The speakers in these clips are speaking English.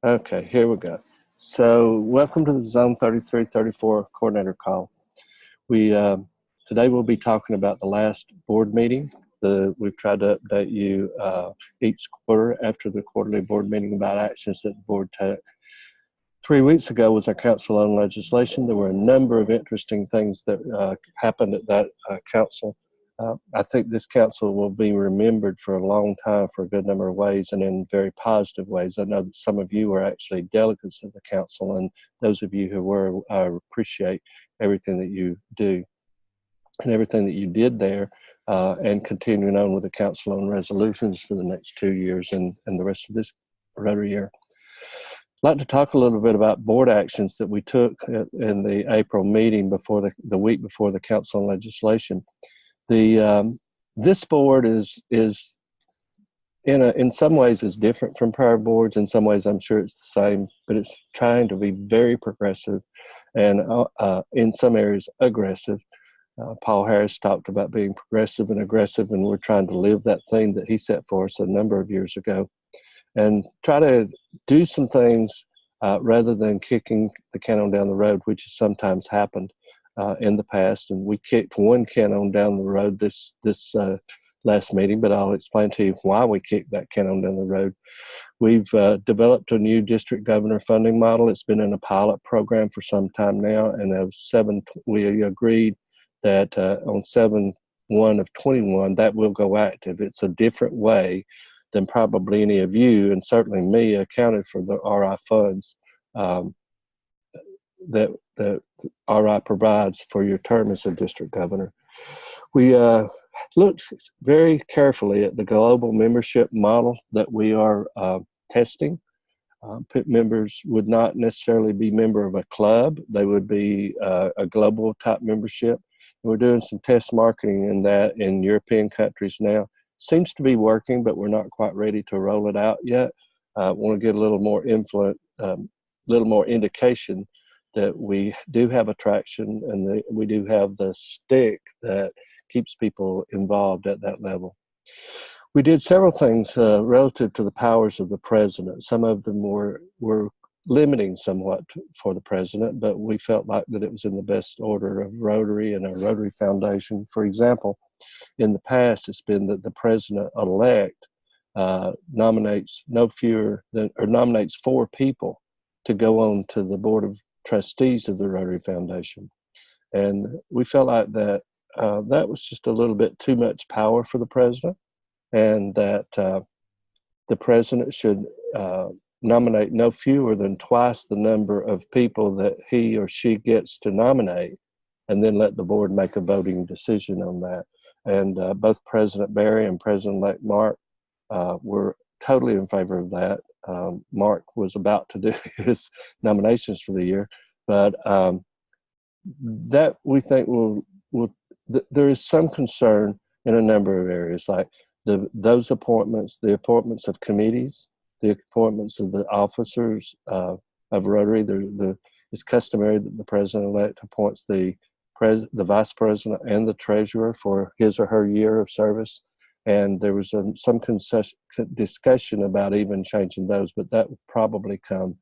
Okay, here we go. So welcome to the Zone 3334 Coordinator Call. Today we'll be talking about the last board meeting. We've tried to update you each quarter after the quarterly board meeting about actions that the board took. 3 weeks ago was our council on legislation. There were a number of interesting things that happened at that council. I think this council will be remembered for a long time for a good number of ways and in very positive ways. I know that some of you are actually delegates of the council, and those of you who were, I appreciate everything that you do and everything that you did there, and continuing on with the council on resolutions for the next 2 years and the rest of this Rotary year. I'd like to talk a little bit about board actions that we took in the April meeting before the week before the council on legislation. This board is in some ways is different from prior boards. In some ways, I'm sure it's the same, but it's trying to be very progressive and in some areas aggressive. Paul Harris talked about being progressive and aggressive, and we're trying to live that theme that he set for us a number of years ago and try to do some things rather than kicking the can on down the road, which has sometimes happened in the past. And we kicked one can on down the road this last meeting, but I'll explain to you why we kicked that can on down the road. We've developed a new district governor funding model. It's been in a pilot program for some time now, and we agreed that on 7/1 of 21 that will go active. It's a different way than probably any of you, and certainly me, accounted for the RI funds that RI provides for your term as a district governor. We looked very carefully at the global membership model that we are testing. Members would not necessarily be member of a club. They would be a global type membership. And we're doing some test marketing in that in European countries now. Seems to be working, but we're not quite ready to roll it out yet. Want to get a little more little more indication that we do have attraction and we do have the stick that keeps people involved at that level. We did several things relative to the powers of the president. Some of them were limiting somewhat for the president, but we felt like that it was in the best order of Rotary and our Rotary Foundation. For example, in the past, it's been that the president-elect nominates nominates 4 people to go on to the board of trustees of the Rotary Foundation. And we felt like that was just a little bit too much power for the president, and that the president should nominate no fewer than twice the number of people that he or she gets to nominate, and then let the board make a voting decision on that. And both President Barry and President-elect Mark were totally in favor of that. Mark was about to do his nominations for the year, but that we think there is some concern in a number of areas, like those appointments, the appointments of committees, the appointments of the officers of Rotary. It's customary that the president-elect appoints the vice president and the treasurer for his or her year of service. And there was some discussion about even changing those, but that would probably come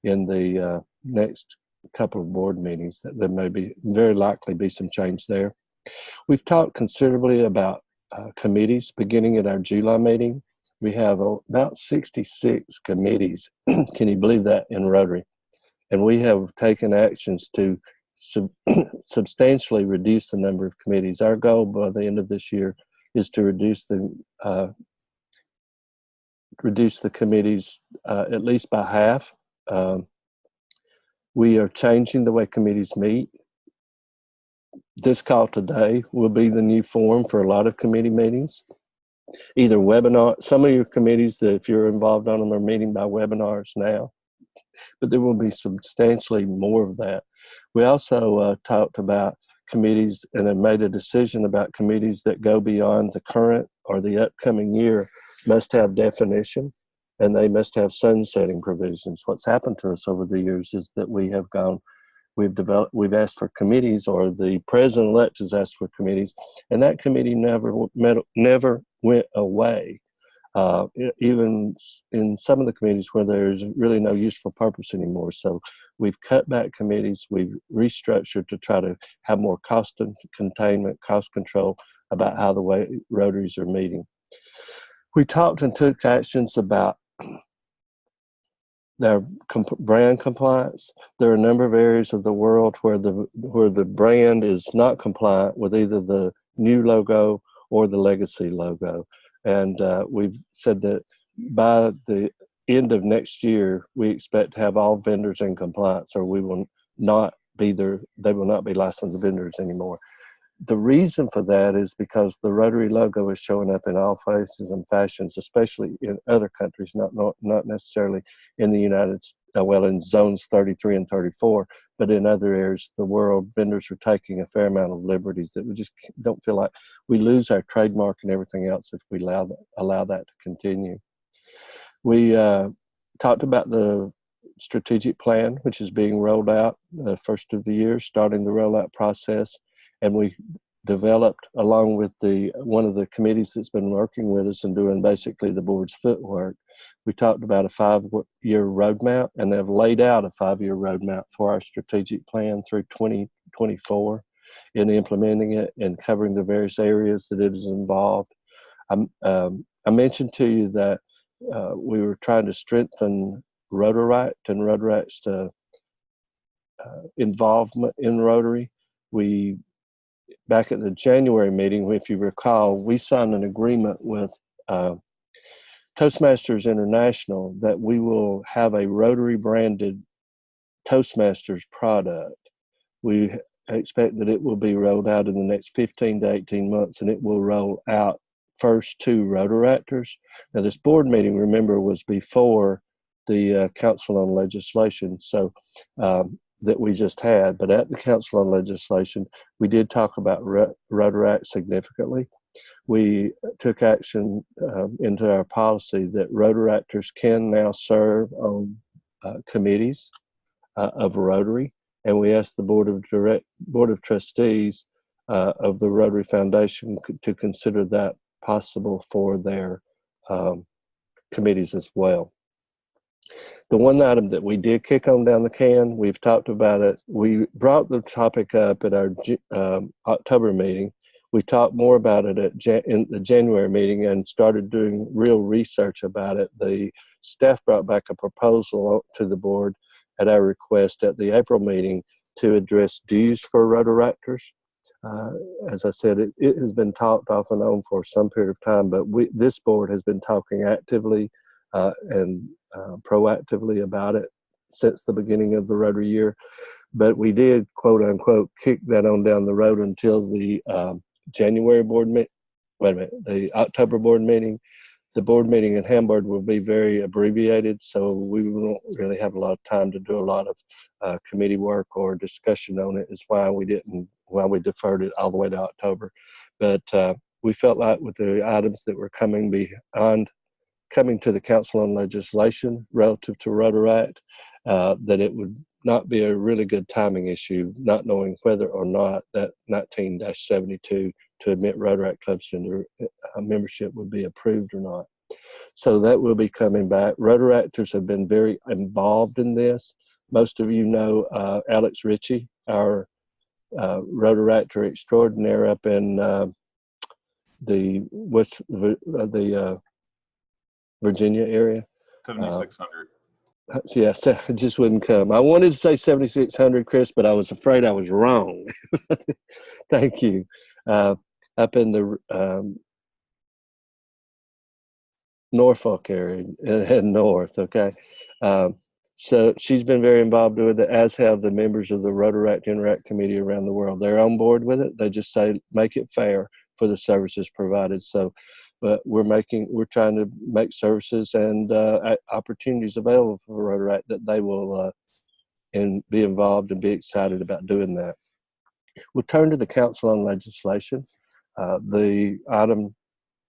in the next couple of board meetings. That there may be very likely be some change there. We've talked considerably about committees. Beginning at our July meeting, we have about 66 committees. Can you believe that, in Rotary? And we have taken actions to substantially reduce the number of committees. Our goal by the end of this year is to reduce the committees at least by half. We are changing the way committees meet. This call today will be the new form for a lot of committee meetings. Either webinar, some of your committees that if you're involved on them are meeting by webinars now, but there will be substantially more of that. We also talked about committees and have made a decision about committees that go beyond the current or the upcoming year must have definition, and they must have sunsetting provisions. What's happened to us over the years is that we've asked for committees, or the president-elect has asked for committees, and that committee never went away. even in some of the committees where there's really no useful purpose anymore. So we've cut back committees, we've restructured to try to have more cost containment, cost control about how the way Rotaries are meeting. We talked and took actions about their brand compliance. There are a number of areas of the world where the brand is not compliant with either the new logo or the legacy logo. And we've said that by the end of next year, we expect to have all vendors in compliance, or we will not be they will not be licensed vendors anymore. The reason for that is because the Rotary logo is showing up in all faces and fashions, especially in other countries, not necessarily in the United States, well, in zones 33 and 34, but in other areas of the world, vendors are taking a fair amount of liberties that we just don't feel like we lose our trademark and everything else if we allow that to continue. We talked about the strategic plan, which is being rolled out the first of the year, starting the rollout process. And we developed, along with one of the committees that's been working with us and doing basically the board's footwork, we talked about a 5-year roadmap, and they've laid out a 5-year roadmap for our strategic plan through 2024 in implementing it and covering the various areas that it is involved. I mentioned to you that we were trying to strengthen Rotaract and Rotaract's involvement in Rotary. Back at the January meeting, if you recall, we signed an agreement with Toastmasters International that we will have a Rotary branded Toastmasters product. We expect that it will be rolled out in the next 15 to 18 months, and it will roll out first to Rotaractors. Now, this board meeting, remember, was before the Council on Legislation, so that we just had. But at the Council on Legislation, we did talk about Rotaract significantly. We took action into our policy that Rotaractors can now serve on committees of Rotary, and we asked the Board of Trustees of the Rotary Foundation to consider that possible for their committees as well. The one item that we did kick on down the can, we've talked about it. We brought the topic up at our October meeting. We talked more about it in the January meeting and started doing real research about it. The staff brought back a proposal to the board at our request at the April meeting to address dues for Rotaractors. As I said, it has been talked off and on for some period of time, but this board has been talking actively and proactively about it since the beginning of the Rotary year. But we did, quote unquote, kick that on down the road until the January board meeting. The October board meeting. The board meeting in Hamburg will be very abbreviated, so we won't really have a lot of time to do a lot of committee work or discussion on it. Is why we deferred it all the way to October. But we felt like with the items that were coming to the Council on Legislation relative to Rotaract, that it would not be a really good timing issue, not knowing whether or not that 19-72 to admit Rotaract clubs into membership would be approved or not. So that will be coming back. Rotaractors have been very involved in this. Most of you know Alex Ritchie, our Rotaractor extraordinaire up in the Virginia area. 7,600. Yes, it just wouldn't come. I wanted to say 7,600, Chris, but I was afraid I was wrong. Thank you. Up in the Norfolk area and north, okay? So she's been very involved with it, as have the members of the Rotaract Interact Committee around the world. They're on board with it. They just say, make it fair for the services provided. So but we're trying to make services and opportunities available for Rotaract that they will be involved and be excited about doing that. We'll turn to the Council on Legislation. The item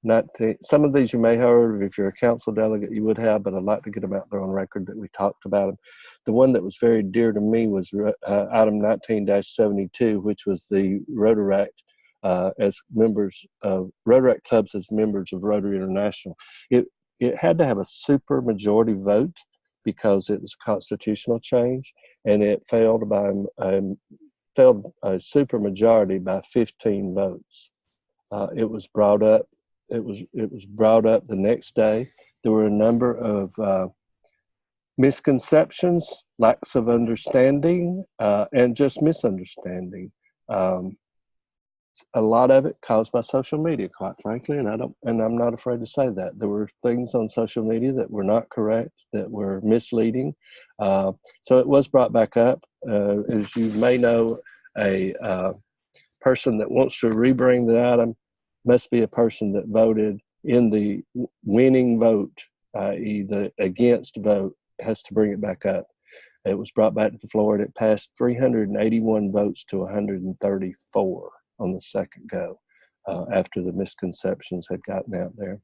19, some of these you may have heard. If you're a council delegate, you would have, but I'd like to get them out there on record that we talked about them. The one that was very dear to me was item 19-72, which was the Rotaract as members of Rotaract clubs as members of Rotary International. it had to have a super majority vote because it was a constitutional change, and it failed by a super majority by 15 votes. It was brought up. It was brought up the next day. There were a number of misconceptions, lacks of understanding, and just misunderstanding. A lot of it caused by social media, quite frankly, and I'm not afraid to say that. There were things on social media that were not correct, that were misleading. So it was brought back up. As you may know, a person that wants to rebring the item must be a person that voted in the winning vote, i.e. the against vote, has to bring it back up. It was brought back to the floor, and it passed 381 votes to 134 on the second go, after the misconceptions had gotten out there.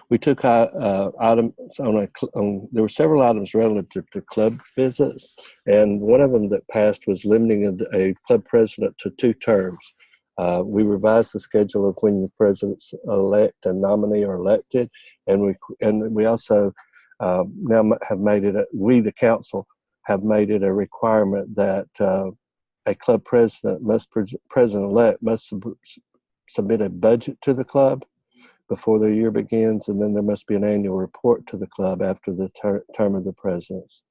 We took items there were several items relative to club visits, and one of them that passed was limiting a club president to 2 terms. We revised the schedule of when the presidents elect and nominee are elected, and we also now have made it, we the council have made it a requirement that a club president-elect must submit a budget to the club before the year begins, and then there must be an annual report to the club after the term of the presidents.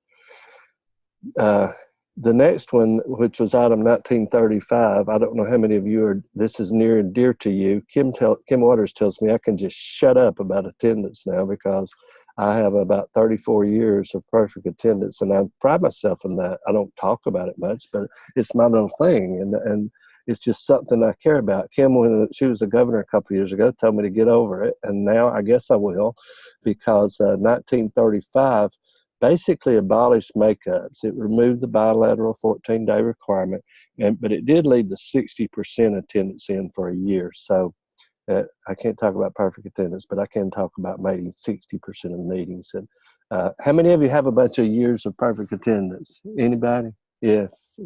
The next one, which was item 1935, I don't know how many of you this is near and dear to you. Kim Waters tells me I can just shut up about attendance now because I have about 34 years of perfect attendance, and I pride myself in that. I don't talk about it much, but it's my little thing, and it's just something I care about. Kim, when she was the governor a couple of years ago, told me to get over it, and now I guess I will, because 1935 basically abolished makeups. It removed the bilateral 14-day requirement, but it did leave the 60% attendance in for a year. So I can't talk about perfect attendance, but I can talk about making 60% of meetings. And how many of you have a bunch of years of perfect attendance? Anybody? Yes.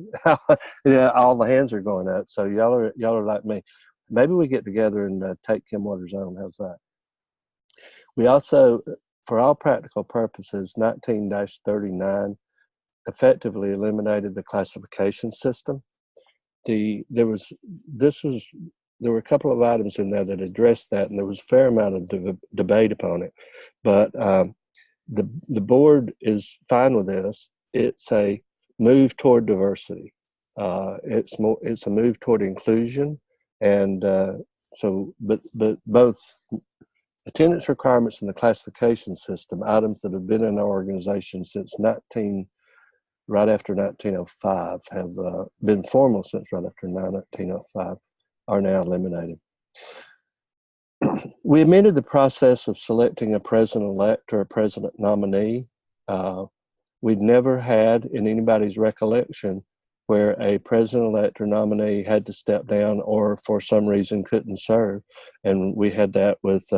Yeah, all the hands are going up. So y'all are like me. Maybe we get together and take Kim Waters on. How's that? We also, for all practical purposes, 19-39 effectively eliminated the classification system. There were a couple of items in there that addressed that, and there was a fair amount of debate upon it. But the board is fine with this. It's a move toward diversity. It's a move toward inclusion, and but both attendance requirements and the classification system, items that have been in our organization since right after 1905, have been formal since right after 1905, are now eliminated. We amended the process of selecting a president-elect or a president nominee. We'd never had, in anybody's recollection, where a president-elect or nominee had to step down or for some reason couldn't serve. And we had that with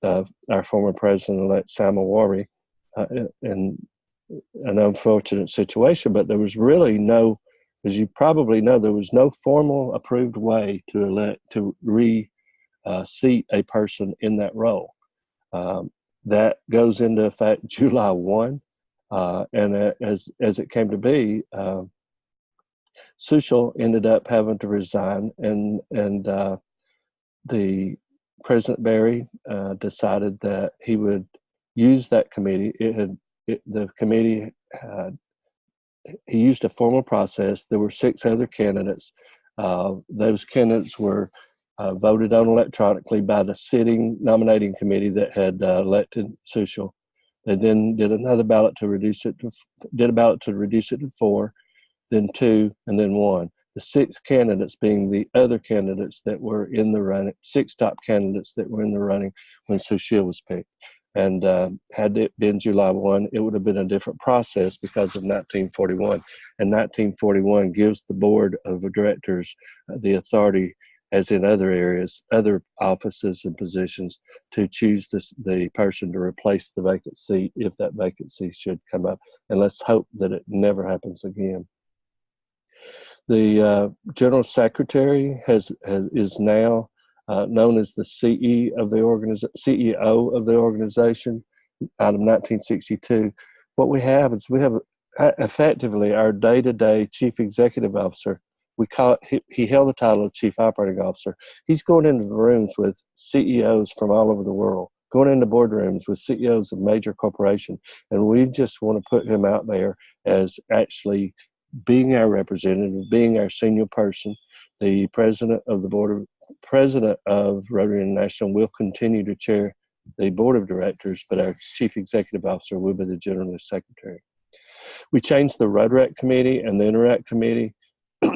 our former president-elect, Sama Wari, in an unfortunate situation, but there was really no, as you probably know, there was no formal approved way to seat a person in that role. That goes into effect July 1, and as it came to be, Sushil ended up having to resign, and the President Barry decided that he would use that committee. The committee he used a formal process. There were 6 other candidates. Those candidates were voted on electronically by the sitting nominating committee that had elected Sushil. They then did another ballot to reduce it to 4, then 2, and then 1. The 6 candidates being the other candidates that were in the running, 6 top candidates that were in the running when Sushil was picked. And had it been July 1, it would have been a different process because of 1941. And 1941 gives the board of directors the authority, as in other areas, other offices and positions, to choose the person to replace the vacant seat if that vacancy should come up. And let's hope that it never happens again. The General Secretary is now known as the CEO of the organization out of 1962. What we have is we have effectively our day-to-day chief executive officer. He held the title of chief operating officer. He's going into the rooms with CEOs from all over the world, going into boardrooms with CEOs of major corporations, and we just want to put him out there as actually being our representative, being our senior person. The president of Rotary International will continue to chair the board of directors, but our chief executive officer will be the general secretary. We changed the Rotaract committee and the Interact committee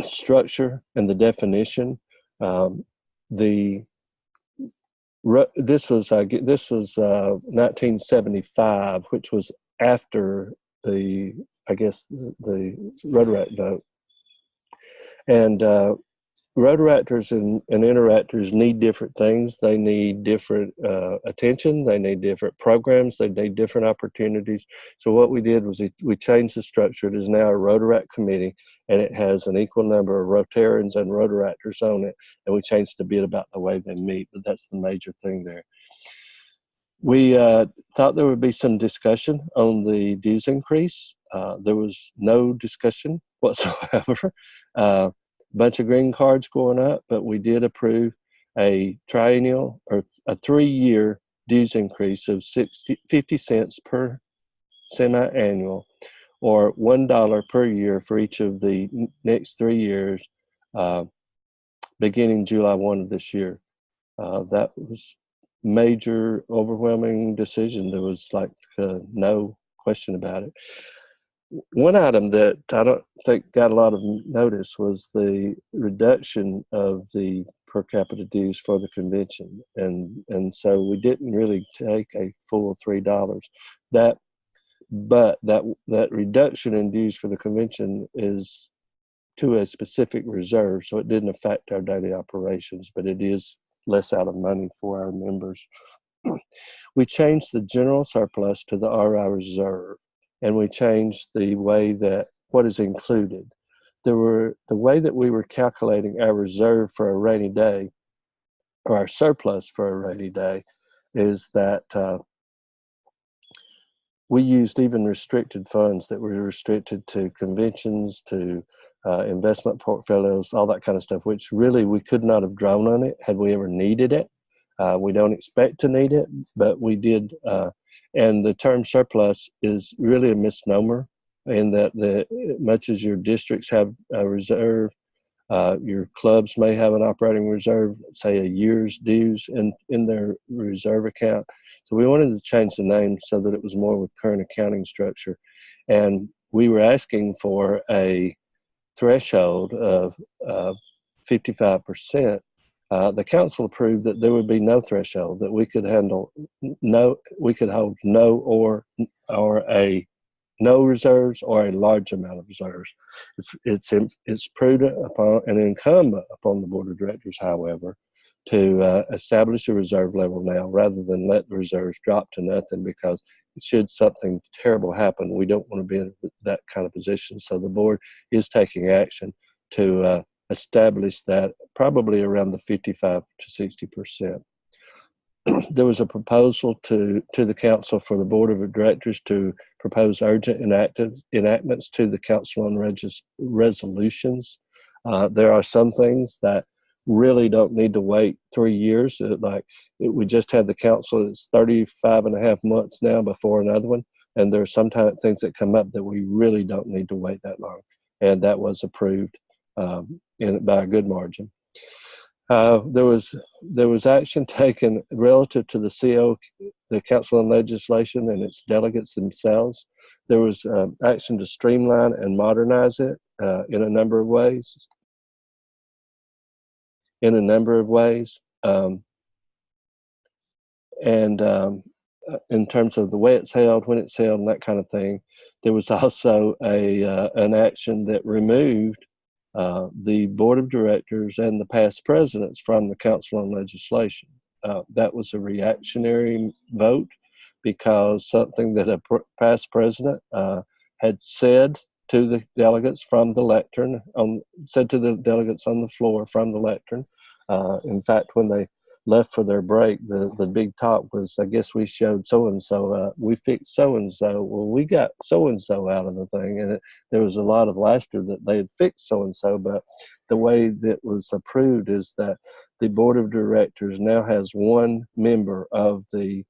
structure and the definition. This was 1975, which was after the Rotaract vote. And Rotaractors and Interactors need different things. They need different attention. They need different programs. They need different opportunities. So what we did was we changed the structure. It is now a Rotaract committee, and it has an equal number of Rotarians and Rotaractors on it. And we changed a bit about the way they meet, but that's the major thing there. We thought there would be some discussion on the dues increase. There was no discussion whatsoever. Bunch of green cards going up, but we did approve a triennial or a 3-year dues increase of 50 cents per semi-annual, or $1 per year for each of the next 3 years, beginning July 1 of this year. That was major, overwhelming decision. There was no question about it. One item that I don't think got a lot of notice was the reduction of the per capita dues for the convention, and so we didn't really take a full $3. But that reduction in dues for the convention is to a specific reserve, so it didn't affect our daily operations, but it is less out of money for our members. We changed the general surplus to the RI reserve, and we changed the way that what is included. The way that we were calculating our reserve for a rainy day, or our surplus for a rainy day, is that we used even restricted funds that were restricted to conventions, to investment portfolios, all that kind of stuff, which really we could not have drawn on it had we ever needed it. We don't expect to need it, but we did. And the term surplus is really a misnomer, in that much as your districts have a reserve, your clubs may have an operating reserve, say a year's dues in their reserve account. So we wanted to change the name so that it was more with current accounting structure. And we were asking for a threshold of 55%. The council approved that there would be no threshold, that we could hold no reserves or a large amount of reserves. It's prudent upon and incumbent upon the board of directors, however, to establish a reserve level now rather than let the reserves drop to nothing, because should something terrible happen, we don't want to be in that kind of position. So the board is taking action to establish that probably around the 55 to 60%. There was a proposal to the council for the board of directors to propose urgent enactments to the council on resolutions. There are some things that really don't need to wait 3 years. We just had the council, it's 35 and a half months now before another one. And there are sometimes things that come up that we really don't need to wait that long. And that was approved by a good margin. There was action taken relative to the Council on Legislation and its delegates themselves. There was action to streamline and modernize it in a number of ways. In terms of the way it's held, when it's held, and that kind of thing. There was also an action that removed the board of directors and the past presidents from the Council on Legislation. That was a reactionary vote, because something that a past president had said to the delegates from the lectern, said to the delegates on the floor from the lectern. In fact, when they left for their break, the big talk was, I guess we showed so-and-so, we fixed so-and-so. Well, we got so-and-so out of the thing, and there was a lot of laughter that they had fixed so-and-so, but the way that was approved is that the board of directors now has one member of the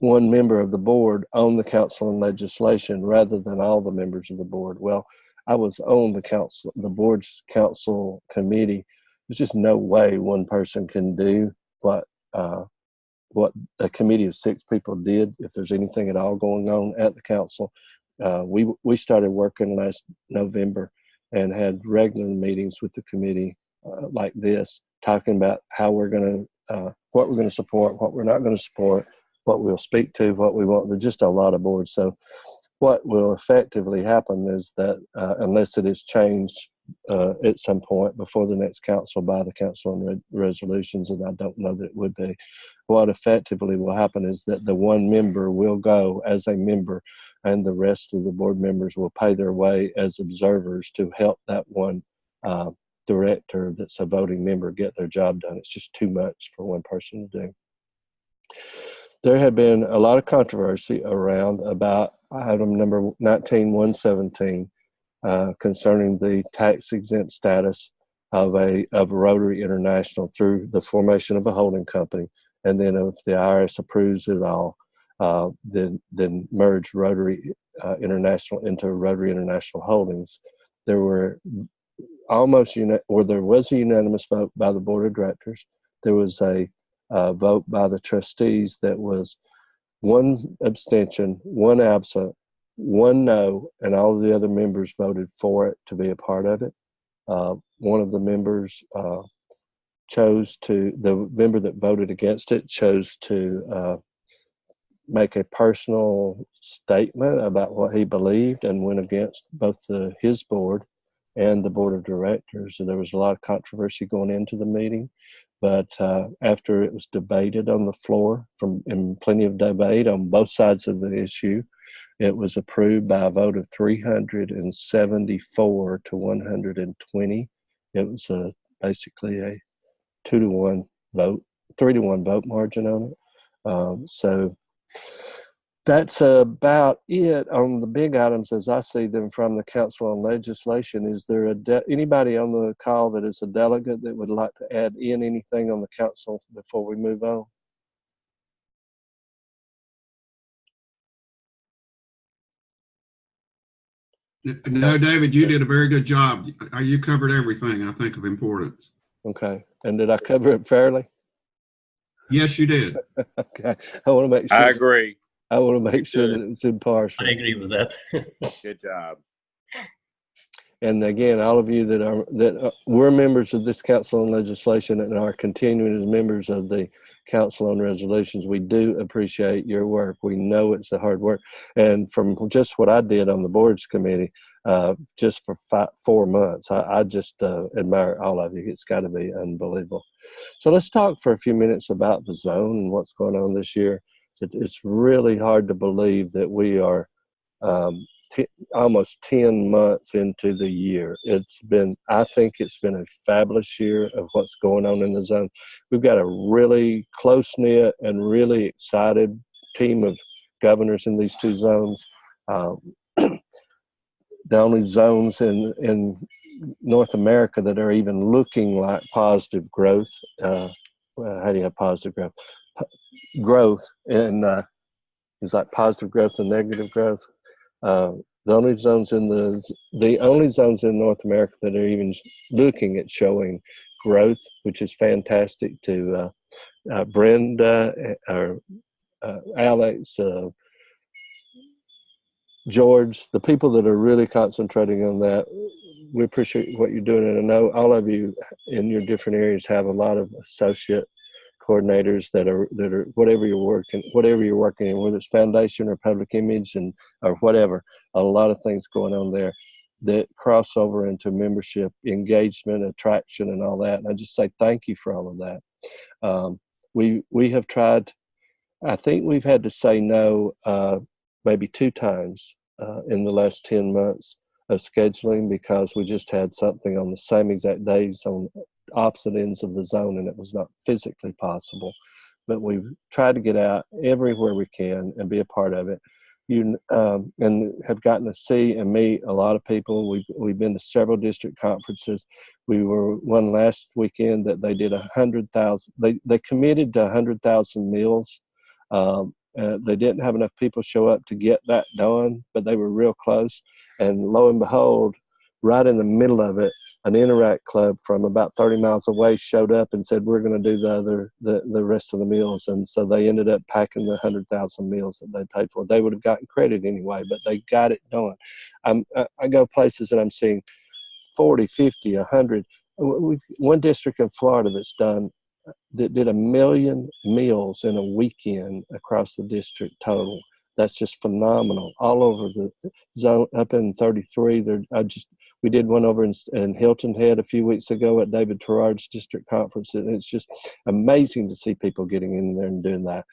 board on the council and legislation rather than all the members of the board. Well, I was on the board's council committee. There's just no way one person can do what a committee of 6 people did if there's anything at all going on at the council. We started working last November and had regular meetings with the committee like this, talking about how we're going to, what we're going to support, what we're not going to support, what we'll speak to, what we want. There's just a lot of boards. So what will effectively happen is that unless it is changed at some point before the next council by the council on resolutions, and I don't know that it would be, what effectively will happen is that the one member will go as a member and the rest of the board members will pay their way as observers to help that one director that's a voting member get their job done. It's just too much for one person to do. There had been a lot of controversy around about item number 19-117 concerning the tax-exempt status of Rotary International through the formation of a holding company, and then if the IRS approves it all, then merge Rotary International into Rotary International Holdings. There were there was a unanimous vote by the board of directors. There was a vote by the trustees that was 1 abstention, 1 absent, 1 no, and all of the other members voted for it to be a part of it. One of the members the member that voted against it chose to make a personal statement about what he believed and went against both his board and the board of directors. And there was a lot of controversy going into the meeting. But after it was debated on the floor, and plenty of debate on both sides of the issue, it was approved by a vote of 374 to 120. It was basically a 2-to-1 vote, 3-to-1 vote margin on it. So that's about it on the big items as I see them from the Council on Legislation. Is there anybody on the call that is a delegate that would like to add in anything on the council before we move on? No, David, you did a very good job. You covered everything, I think, of importance. Okay. And did I cover it fairly? Yes, you did. Okay. I want to make sure. I agree. I want to make sure that it's impartial. I agree with that. Good job. And again, all of you that were members of this Council on Legislation and are continuing as members of the Council on Resolutions, we do appreciate your work. We know it's a hard work. And from just what I did on the boards committee, just for 4 months, I just admire all of you. It's got to be unbelievable. So let's talk for a few minutes about the zone and what's going on this year. It's really hard to believe that we are almost 10 months into the year. I think it's been a fabulous year of what's going on in the zone. We've got a really close-knit and really excited team of governors in these 2 zones. The only zones in North America that are even looking like positive growth. How do you have positive growth? Growth is like positive growth and negative growth. The only zones in North America that are even looking at showing growth, which is fantastic to Brenda or Alex, George, the people that are really concentrating on that. We appreciate what you're doing, and I know all of you in your different areas have a lot of associate coordinators that are whatever you're working in, whether it's foundation or public image or whatever. A lot of things going on there that cross over into membership, engagement, attraction, and all that. And I just say thank you for all of that. We have tried. I think we've had to say no maybe 2 times in the last 10 months of scheduling because we just had something on the same exact days on opposite ends of the zone, and it was not physically possible. But we've tried to get out everywhere we can and be a part of it. And have gotten to see and meet a lot of people. We've been to several district conferences. We were one last weekend that they did 100,000. They committed to 100,000 meals. They didn't have enough people show up to get that done, but they were real close. And lo and behold, right in the middle of it, an Interact club from about 30 miles away showed up and said, we're going to do the rest of the meals. And so they ended up packing the 100,000 meals that they paid for. They would have gotten credit anyway, but they got it done. I go places and I'm seeing 40, 50, 100. One district in Florida that did 1 million meals in a weekend across the district total. That's just phenomenal. All over the zone, up in 33. We did one over in Hilton Head a few weeks ago at David Terrard's district conference, and it's just amazing to see people getting in there and doing that.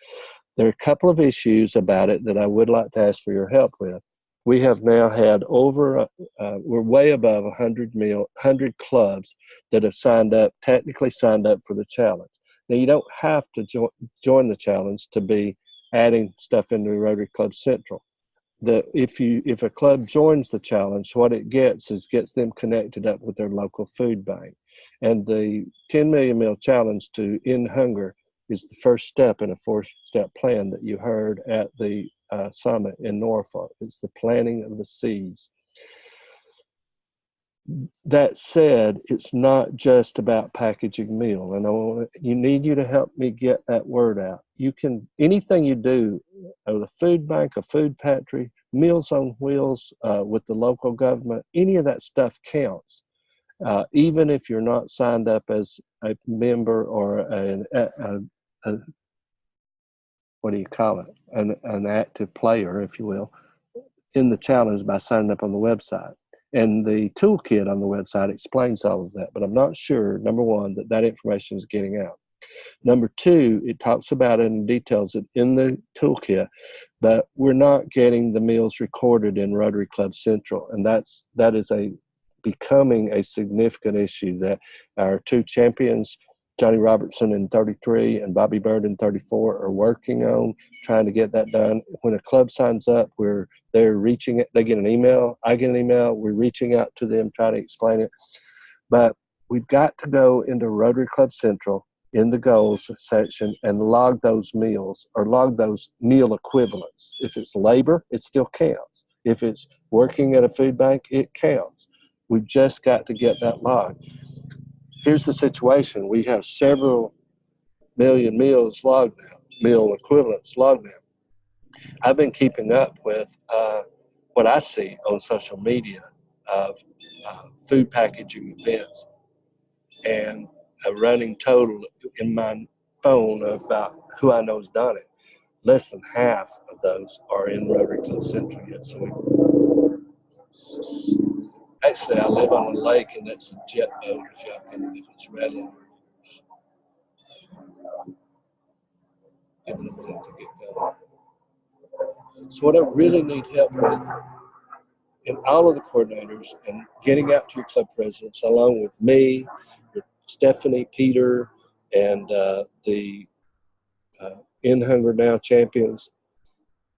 There are a couple of issues about it that I would like to ask for your help with. We have now had we're way above 100 clubs that have technically signed up for the challenge. Now, you don't have to join the challenge to be adding stuff into Rotary Club Central. If a club joins the challenge, what it gets them connected up with their local food bank. And the 10 million meal challenge to end hunger is the first step in a 4-step plan that you heard at the summit in Norfolk. It's the planting of the seeds. That said, it's not just about packaging meal, and you need you to help me get that word out. Anything you do at a food bank, a food pantry, Meals on Wheels with the local government, any of that stuff counts. Even if you're not signed up as a member or what do you call it? An active player, if you will, in the challenge by signing up on the website. And the toolkit on the website explains all of that, but I'm not sure, number one, that information is getting out. Number two, it talks about it and details it in the toolkit, but we're not getting the meals recorded in Rotary Club Central, and that is becoming a significant issue that our two champions, Johnny Robertson in 33 and Bobby Bird in 34, are working on trying to get that done. When a club signs up, they get an email, I get an email, we're reaching out to them, trying to explain it. But we've got to go into Rotary Club Central in the goals section and log those meals or log those meal equivalents. If it's labor, it still counts. If it's working at a food bank, it counts. We've just got to get that logged. Here's the situation. We have several million meals logged now, meal equivalents logged now. I've been keeping up with what I see on social media of food packaging events, and a running total in my phone about who I know has done it. Less than half of those are in Rotary Club Central yet. Actually, I live on a lake, and that's a jet boat if it's ready. Give it a minute to get going. So what I really need help with, and all of the coordinators, and getting out to your club presidents, along with me, with Stephanie, Peter, and the In Hunger Now champions,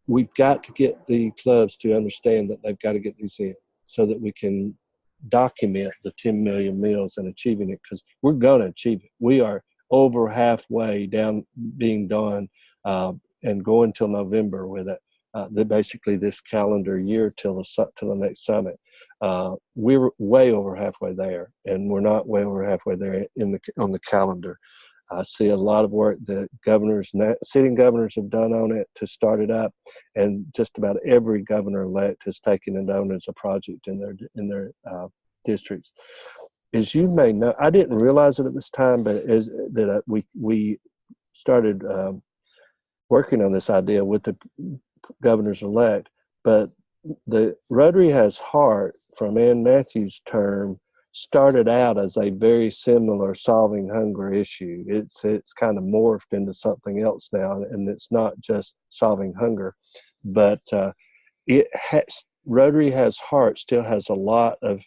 we've got to get the clubs to understand that they've got to get these in so that we can document the 10 million meals and achieving it, because we're going to achieve it. We are over halfway down being done and going till November with it. Basically this calendar year till the next summit. We're way over halfway there, and we're not way over halfway there on the calendar. I see a lot of work that sitting governors have done on it to start it up, and just about every governor-elect has taken it on as a project in their districts. As you may know, I didn't realize it at this time, but we started working on this idea with the governors-elect, but the Rotary Has Heart from Ann Matthews' term started out as a very similar solving hunger issue. It's kind of morphed into something else now, and it's not just solving hunger, but Rotary Has Heart still has a lot of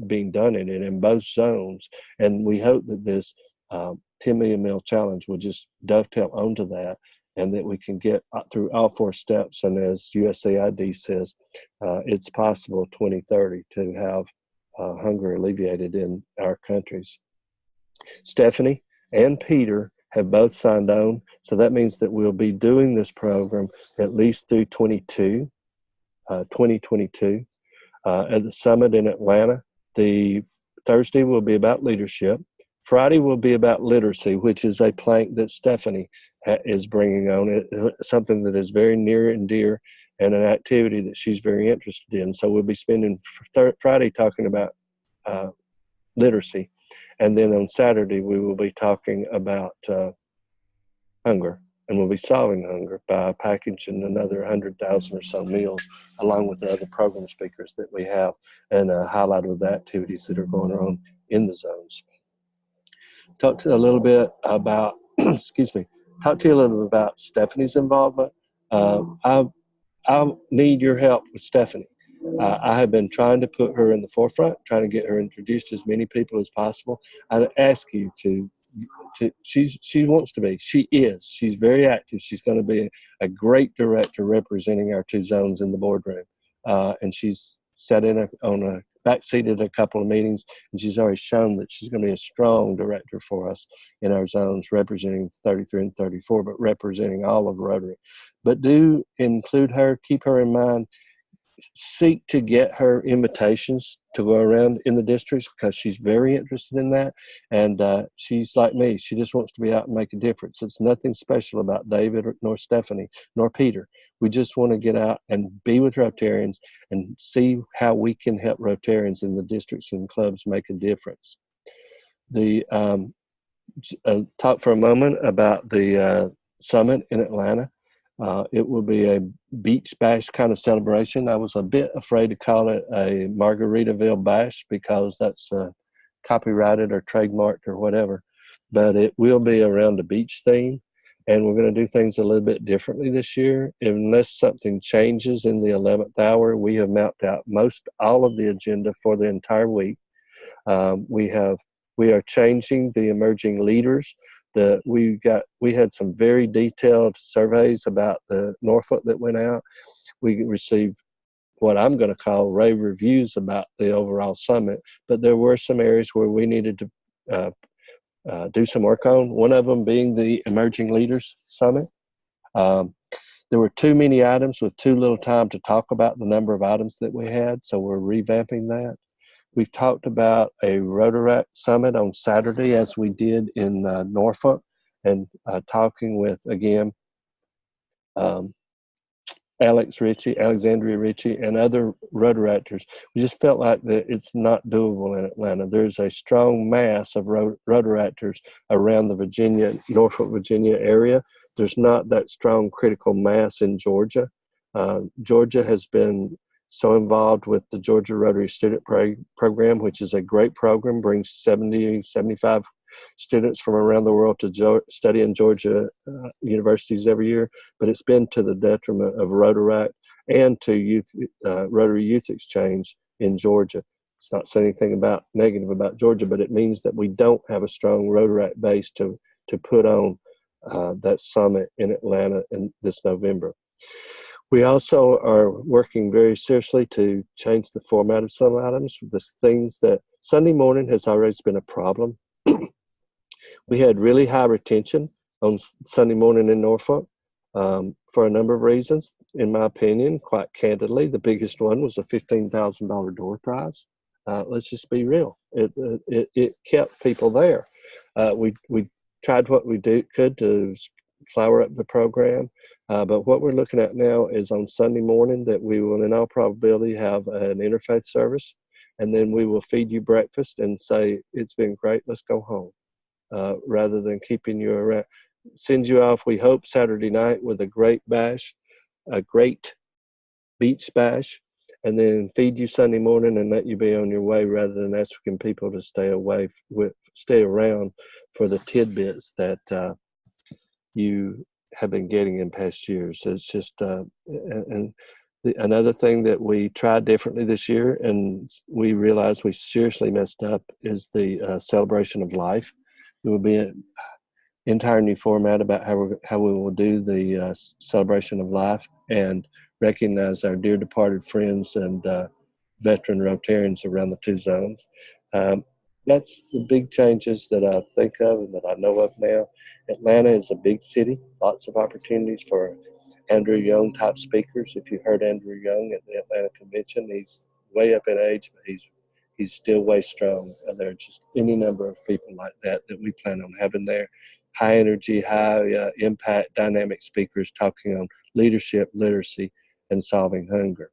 being done in it in both zones. And we hope that this 10 million meal challenge will just dovetail onto that, and that we can get through all 4 steps. And as USAID says, it's possible 2030 to have hunger alleviated in our countries. Stephanie and Peter have both signed on, so that means that we'll be doing this program at least through 2022. At the summit in Atlanta. The Thursday will be about leadership. Friday will be about literacy, which is a plank that Stephanie is bringing on, something that is very near and dear, and an activity that she's very interested in. So we'll be spending Friday talking about literacy, and then on Saturday we will be talking about hunger, and we'll be solving hunger by packaging another 100,000 or so meals, along with the other program speakers that we have, and a highlight of the activities that are going on in the zones. Talk to you a little bit about, talk to you a little bit about Stephanie's involvement. I need your help with Stephanie. I have been trying to put her in the forefront, trying to get her introduced to as many people as possible. I ask you to she wants to be, she's very active. She's going to be a great director representing our 2 zones in the boardroom. And she's sat on a back seat at a couple of meetings, and she's already shown that she's going to be a strong director for us in our zones, representing 33 and 34, but representing all of Rotary. But do include her, keep her in mind. Seek to get her invitations to go around in the districts, because she's very interested in that. And she's like me. She just wants to be out and make a difference. It's nothing special about David nor Stephanie nor Peter. We just want to get out and be with Rotarians and see how we can help Rotarians in the districts and clubs make a difference. Talk for a moment about the summit in Atlanta. It will be a beach bash kind of celebration. I was a bit afraid to call it a Margaritaville bash, because that's copyrighted or trademarked or whatever, but it will be around a beach theme, and we're going to do things a little bit differently this year. Unless something changes in the 11th hour, we have mapped out all of the agenda for the entire week. We are changing the emerging leaders. We had some very detailed surveys about the Norfolk that went out. We received what I'm going to call rave reviews about the overall summit, but there were some areas where we needed to do some work on, one of them being the Emerging Leaders Summit. There were too many items with too little time to talk about the number of items that we had, so we're revamping that. We've talked about a Rotaract Summit on Saturday, as we did in Norfolk, and talking with, again, Alexandria Ritchie, and other Rotaractors. We just felt like that it's not doable in Atlanta. There's a strong mass of Rotaractors around the Norfolk, Virginia area. There's not that strong critical mass in Georgia. Georgia has been so involved with the Georgia Rotary Student Program, which is a great program, brings 75 students from around the world to study in Georgia universities every year, but it's been to the detriment of Rotaract and to Rotary Youth Exchange in Georgia. It's not saying anything negative about Georgia, but it means that we don't have a strong Rotaract base to put on that summit in Atlanta in this November. We also are working very seriously to change the format of some items. The things that Sunday morning has always been a problem. We had really high retention on Sunday morning in Norfolk for a number of reasons. In my opinion, quite candidly, the biggest one was a $15,000 door prize. Let's just be real. It kept people there. We tried what we could to flower up the program. But what we're looking at now is on Sunday morning that we will, in all probability, have an interfaith service, and then we will feed you breakfast and say, it's been great, let's go home, rather than keeping you around. Send you off, we hope, Saturday night with a great bash, a great beach bash, and then feed you Sunday morning and let you be on your way, rather than asking people to stay around for the tidbits that you have been getting in past years. It's just, and Another thing that we tried differently this year, and we realized we seriously messed up, is the celebration of life. It will be an entire new format about how we will do the celebration of life and recognize our dear departed friends and veteran Rotarians around the two zones. That's the big changes that I think of and that I know of now. Atlanta is a big city, lots of opportunities for Andrew Young type speakers. If you heard Andrew Young at the Atlanta convention, he's way up in age, but he's still way strong. And there are just any number of people like that we plan on having there. High energy, high impact, dynamic speakers talking on leadership, literacy, and solving hunger.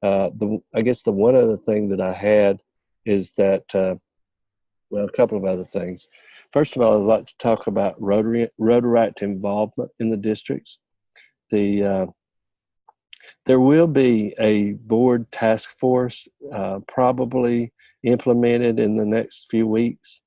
I guess the one other thing that I had is that, well, a couple of other things. First of all, I'd like to talk about Rotarite involvement in the districts. There will be a board task force probably implemented in the next few weeks,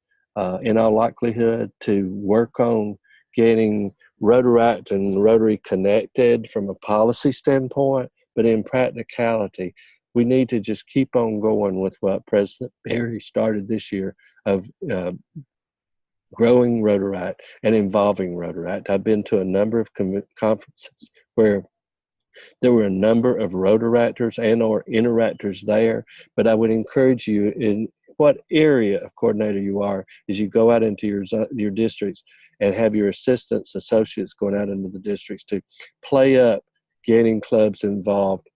in all likelihood, to work on getting Rotarite and Rotary connected from a policy standpoint, but in practicality, we need to just keep on going with what President Barry started this year of growing Rotarite and involving Rotarite. I've been to a number of conferences where there were a number of Rotaractors and or interactors there, but I would encourage you, in what area of coordinator you are, as you go out into your districts and have your assistants, associates going out into the districts, to play up getting clubs involved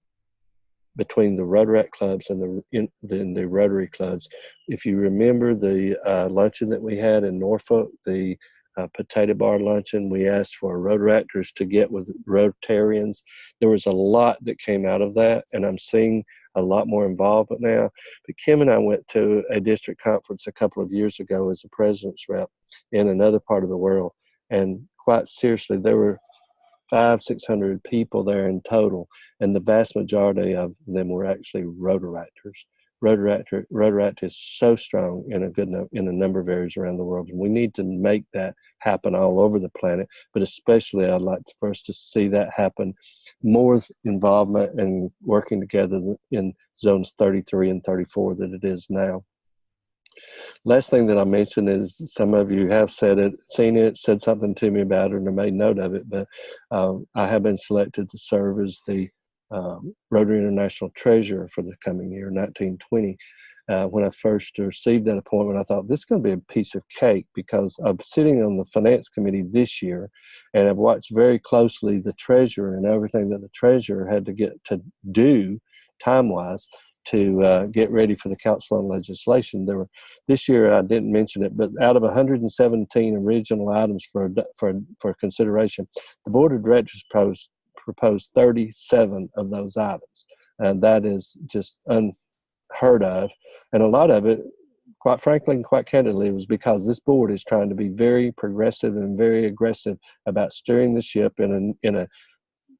between the Rotaract clubs and the Rotary clubs. If you remember the luncheon that we had in Norfolk, the potato bar luncheon, we asked for Rotaractors to get with Rotarians. There was a lot that came out of that, and I'm seeing a lot more involvement now. But Kim and I went to a district conference a couple of years ago as a president's rep in another part of the world, and quite seriously, there were 500-600 people there in total, and the vast majority of them were actually Rotaractors. Rotaract is so strong in a number of areas around the world, and we need to make that happen all over the planet. But especially, I'd like for us to see that happen, more involvement and working together in zones 33 and 34 than it is now. Last thing that I mentioned is, some of you have said it, seen it, said something to me about it, or made note of it, but I have been selected to serve as the Rotary International Treasurer for the coming year, 1920. When I first received that appointment, I thought, this is going to be a piece of cake, because I'm sitting on the Finance Committee this year, and I've watched very closely the Treasurer and everything that the Treasurer had to get to do time-wise to get ready for the Council on Legislation. There were, this year, I didn't mention it, but out of 117 original items for consideration, the Board of Directors proposed 37 of those items, and that is just unheard of. And a lot of it, quite frankly and quite candidly, was because this board is trying to be very progressive and very aggressive about steering the ship in a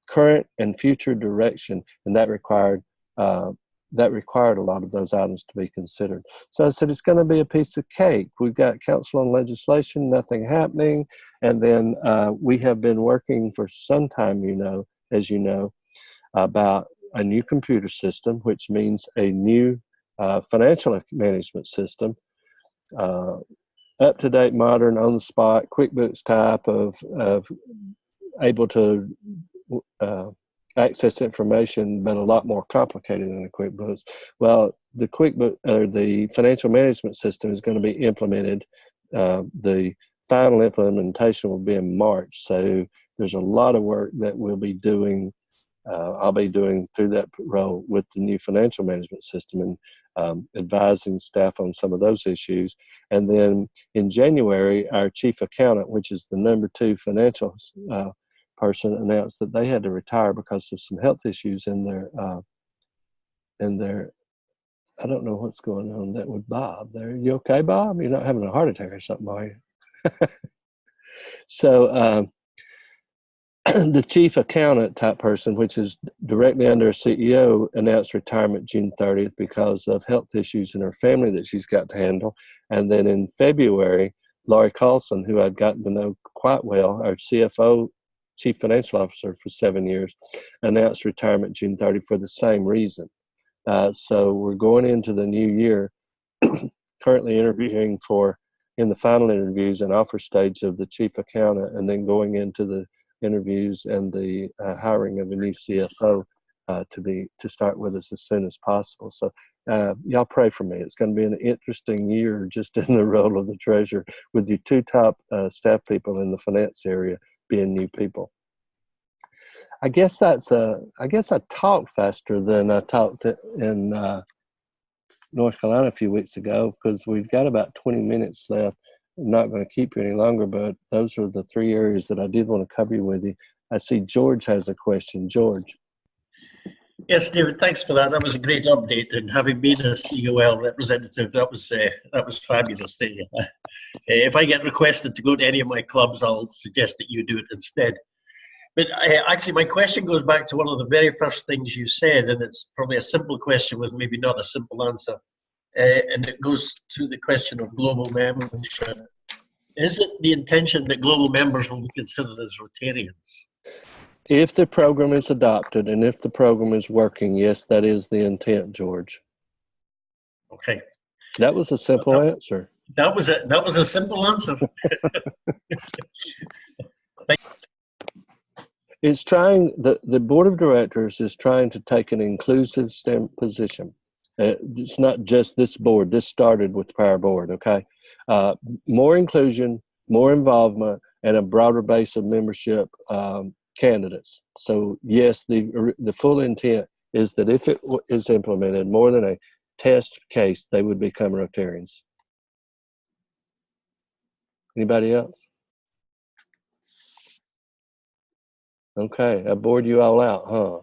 current and future direction, and that required a lot of those items to be considered. So I said, it's going to be a piece of cake. We've got Council on Legislation, nothing happening. And then we have been working for some time, as you know, about a new computer system, which means a new financial management system, up-to-date, modern, on-the-spot, QuickBooks type of able to access information, but a lot more complicated than the QuickBooks. Well, the QuickBook, or the financial management system, is going to be implemented. The final implementation will be in March. So there's a lot of work that we'll be doing. I'll be doing through that role with the new financial management system, and advising staff on some of those issues. And then in January, our chief accountant, which is the number 2 financial person, announced that they had to retire because of some health issues in their I don't know what's going on that with Bob there. You okay, Bob? You're not having a heart attack or something, are you? So the chief accountant type person, which is directly under a CEO, announced retirement June 30th because of health issues in her family that she's got to handle. And then in February, Laurie Carlson, who I'd gotten to know quite well, our CFO, Chief Financial Officer for 7 years, announced retirement June 30 for the same reason. So we're going into the new year, currently interviewing in the final interviews and offer stage of the chief accountant, and then going into the interviews and the hiring of a new CFO to start with us as soon as possible. So y'all pray for me. It's going to be an interesting year just in the role of the treasurer, with your two top staff people in the finance area being new people. I guess I talked faster than I talked in North Carolina a few weeks ago, because we've got about 20 minutes left. I'm not going to keep you any longer, but those are the three areas that I did want to cover with you. I see George has a question. George. Yes, David, thanks for that. That was a great update, and having been a COL representative, that was fabulous. If I get requested to go to any of my clubs, I'll suggest that you do it instead. But actually, my question goes back to one of the very first things you said, and it's probably a simple question with maybe not a simple answer. And it goes to the question of global membership. Is it the intention that global members will be considered as Rotarians? If the program is adopted and if the program is working, yes, that is the intent, George. Okay. That was a simple answer. That was a simple answer. It's trying, the board of directors is trying to take an inclusive position. It's not just this board. This started with the prior board, okay? More inclusion, more involvement, and a broader base of membership candidates. So yes, the full intent is that if it is implemented more than a test case, they would become Rotarians. Anybody else? Okay, I bored you all out, huh?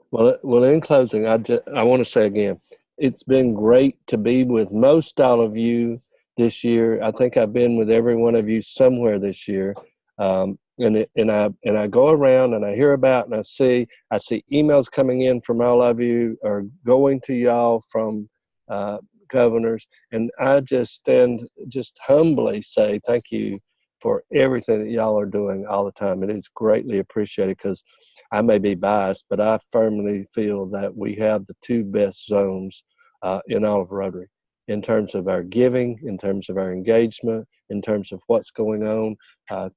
Well, in closing, I want to say again, it's been great to be with most all of you this year. I think I've been with every one of you somewhere this year, and I go around and I hear about and I see emails coming in from all of you or going to y'all from governors, and I just humbly say thank you for everything that y'all are doing all the time. It is greatly appreciated, because I may be biased, but I firmly feel that we have the two best zones in all of Rotary, in terms of our giving, in terms of our engagement, in terms of what's going on,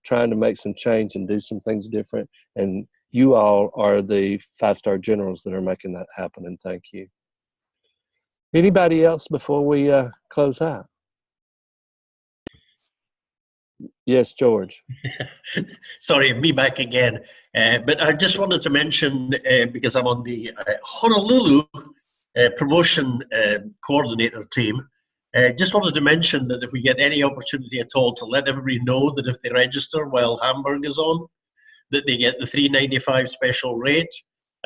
trying to make some change and do some things different. And you all are the five-star generals that are making that happen, and thank you. Anybody else before we close out? Yes, George. Sorry, me back again. But I just wanted to mention, because I'm on the Honolulu promotion coordinator team, just wanted to mention that if we get any opportunity at all to let everybody know that if they register while Hamburg is on, that they get the $3.95 special rate.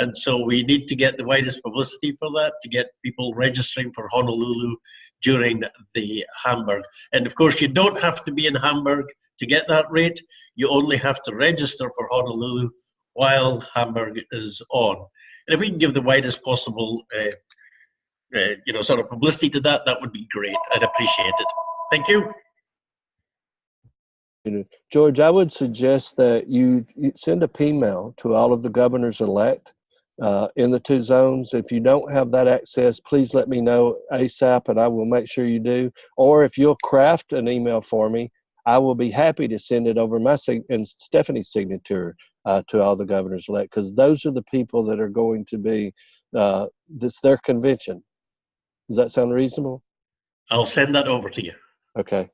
And so we need to get the widest publicity for that, to get people registering for Honolulu during the Hamburg. And of course, you don't have to be in Hamburg to get that rate. You only have to register for Honolulu while Hamburg is on. And if we can give the widest possible sort of publicity to that, that would be great. I'd appreciate it. Thank you. George, I would suggest that you send a email to all of the governors-elect in the two zones. If you don't have that access, please let me know ASAP, and I will make sure you do. Or if you'll craft an email for me, I will be happy to send it over and Stephanie's signature to all the governors-elect, because those are the people that are going to be, this their convention. Does that sound reasonable? I'll send that over to you. Okay.